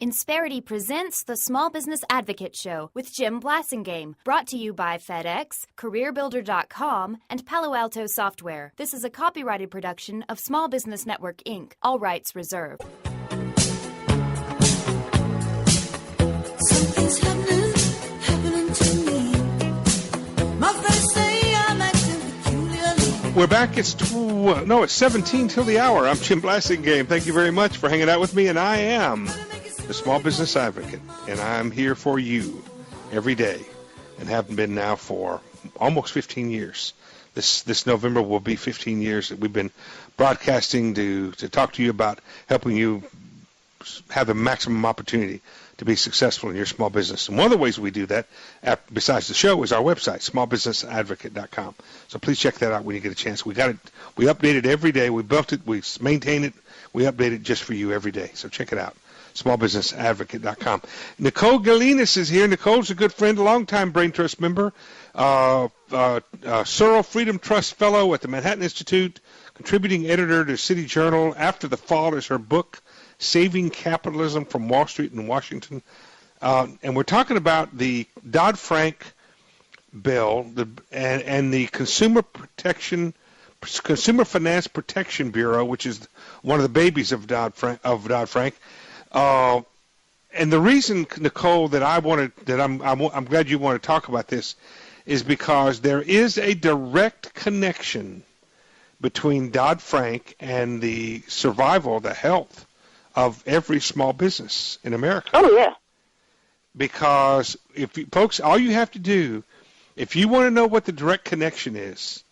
Insperity presents the Small Business Advocate Show with Jim Blasingame, brought to you by FedEx, CareerBuilder.com, and Palo Alto Software. This is a copyrighted production of Small Business Network, Inc., all rights reserved. Something's happening to me. My friends say I'm acting peculiarly. We're back. It's 17 till the hour. I'm Jim Blasingame. Thank you very much for hanging out with me, and I am the Small Business Advocate, and I'm here for you every day, and have been now for almost 15 years. This November will be 15 years that we've been broadcasting to talk to you about helping you have the maximum opportunity to be successful in your small business. And one of the ways we do that, besides the show, is our website, smallbusinessadvocate.com. So please check that out when you get a chance. We update it every day. We built it. We maintain it. We update it just for you every day. So check it out, smallbusinessadvocate.com. Nicole Gelinas is here. Nicole's a good friend, a longtime Brain Trust member, Searle Freedom Trust Fellow at the Manhattan Institute, contributing editor to City Journal. After the Fall is her book, Saving Capitalism from Wall Street in Washington. And we're talking about the Dodd-Frank bill and the Consumer Finance Protection Bureau, which is one of the babies of Dodd-Frank. And the reason, Nicole, that I'm glad you want to talk about this is because there is a direct connection between Dodd-Frank and the survival, the health of every small business in America. Oh, yeah. Because folks, all you have to do, if you want to know what the direct connection is,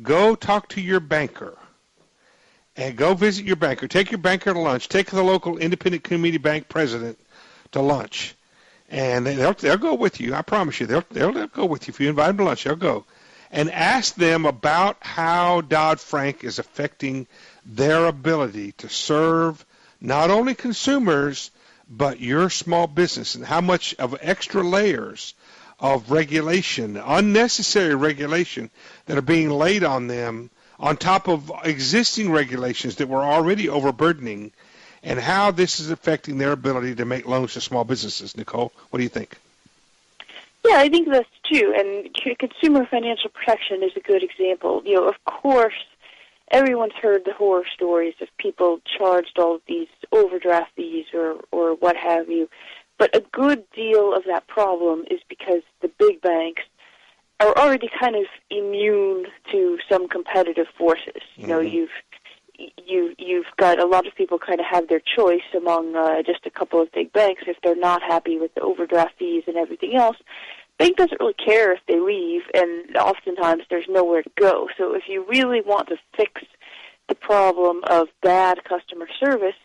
go talk to your banker and go visit your banker. Take your banker to lunch. Take the local independent community bank president to lunch, and they'll go with you. I promise you, they'll go with you. If you invite them to lunch, they'll go. And ask them about how Dodd-Frank is affecting their ability to serve not only consumers, but your small business, and how much of extra layers of regulation, unnecessary regulation, that are being laid on them on top of existing regulations that were already overburdening, and how this is affecting their ability to make loans to small businesses. Nicole, what do you think? Yeah, I think that's true, and consumer financial protection is a good example. You know, of course, everyone's heard the horror stories of people charged all of these overdraft fees or what have you. But a good deal of that problem is because the big banks are already kind of immune to some competitive forces. You know, you've got a lot of people kind of have their choice among just a couple of big banks if they're not happy with the overdraft fees and everything else. Bank doesn't really care if they leave, and oftentimes there's nowhere to go. So if you really want to fix the problem of bad customer service,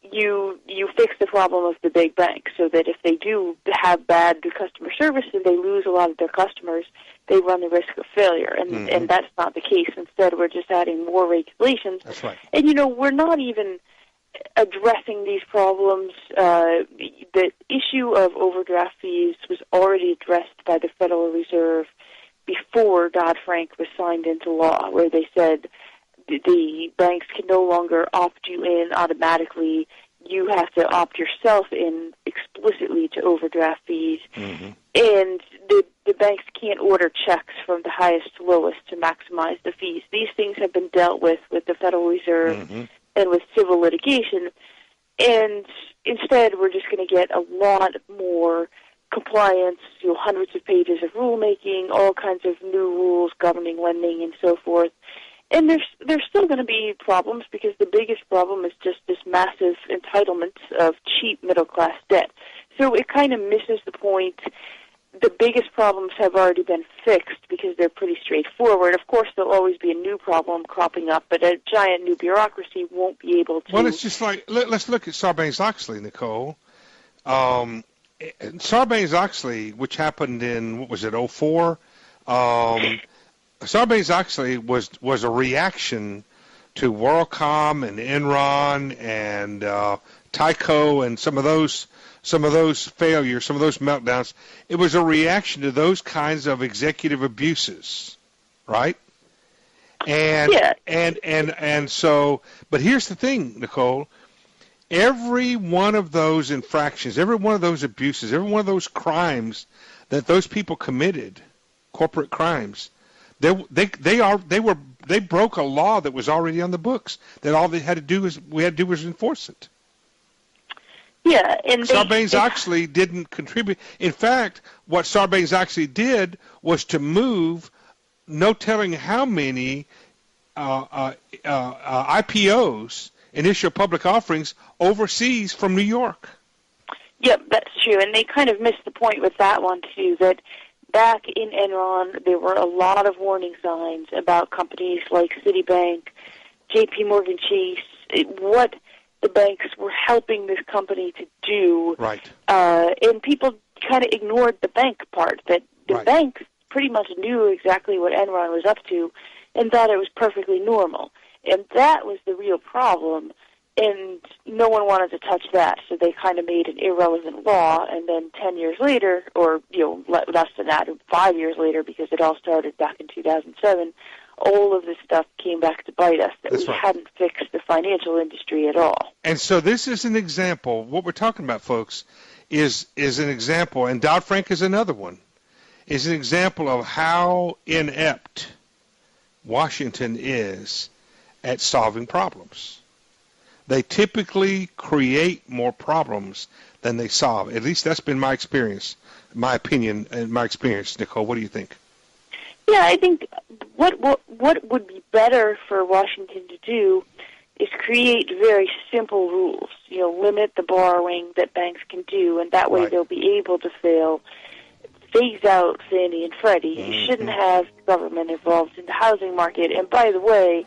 you fix the problem of the big banks, so that if they do have bad customer service and they lose a lot of their customers, they run the risk of failure. And that's not the case. Instead, we're just adding more regulations. That's right. And, you know, we're not even addressing these problems. The issue of overdraft fees was already addressed by the Federal Reserve before Dodd-Frank was signed into law, where they said the banks can no longer opt you in automatically. You have to opt yourself in explicitly to overdraft fees. And the banks can't order checks from the highest to lowest to maximize the fees. These things have been dealt with the Federal Reserve and with civil litigation. And instead, we're just going to get a lot more compliance, you know, hundreds of pages of rulemaking, all kinds of new rules governing lending and so forth. And there's still going to be problems, because the biggest problem is just this massive entitlement of cheap middle-class debt. So it kind of misses the point. The biggest problems have already been fixed because they're pretty straightforward. Of course, there'll always be a new problem cropping up, but a giant new bureaucracy won't be able to... Well, it's just like, let's look at Sarbanes-Oxley, Nicole. Sarbanes-Oxley, which happened in, what was it, 2004? Sarbanes-Oxley was a reaction to WorldCom and Enron and Tyco and some of those failures, some of those meltdowns. It was a reaction to those kinds of executive abuses, right? And so, but here's the thing, Nicole. every one of those infractions, every one of those abuses, every one of those crimes that those people committed, corporate crimes, they broke a law that was already on the books. That all we had to do was enforce it. Yeah, and Sarbanes-Oxley didn't contribute. In fact, what Sarbanes-Oxley did was to move, no telling how many IPOs, initial public offerings, overseas from New York. Yep, that's true, and they kind of missed the point with that one too. That back in Enron, there were a lot of warning signs about companies like Citibank, J.P. Morgan Chase, what the banks were helping this company to do. Right. And people kind of ignored the bank part, that the Right. banks pretty much knew exactly what Enron was up to and thought it was perfectly normal. And that was the real problem, and no one wanted to touch that, so they kind of made an irrelevant law, and then 10 years later, or less than that, 5 years later, because it all started back in 2007, all of this stuff came back to bite us, that That's we right. hadn't fixed the financial industry at all. And so this is an example. What we're talking about, folks, is an example, and Dodd-Frank is another one, is an example of how inept Washington is at solving problems. They typically create more problems than they solve. At least that's been my experience, my opinion, and my experience. Nicole, what do you think? Yeah, I think what would be better for Washington to do is create very simple rules. Limit the borrowing that banks can do, and that way Right. they'll be able to fail. Phase out Fannie and Freddie. Mm-hmm. You shouldn't have government involved in the housing market. And by the way,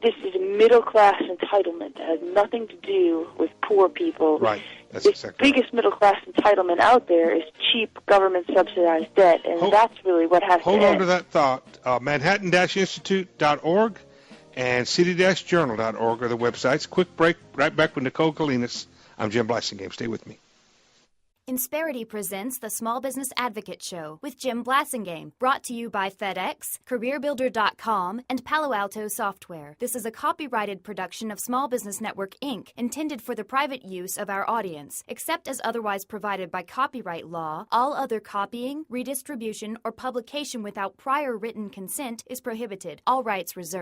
this is a middle-class entitlement. It has nothing to do with poor people. Right. That's The exactly right. biggest middle-class entitlement out there is cheap government-subsidized debt, and that's really what has to Hold end. on to that thought. Manhattan-Institute.org and city-journal.org are the websites. Quick break, right back with Nicole Gelinas. I'm Jim Blasingame. Stay with me. Insperity presents the Small Business Advocate Show with Jim Blasingame, brought to you by FedEx, CareerBuilder.com, and Palo Alto Software. This is a copyrighted production of Small Business Network, Inc., intended for the private use of our audience. Except as otherwise provided by copyright law, all other copying, redistribution, or publication without prior written consent is prohibited. All rights reserved.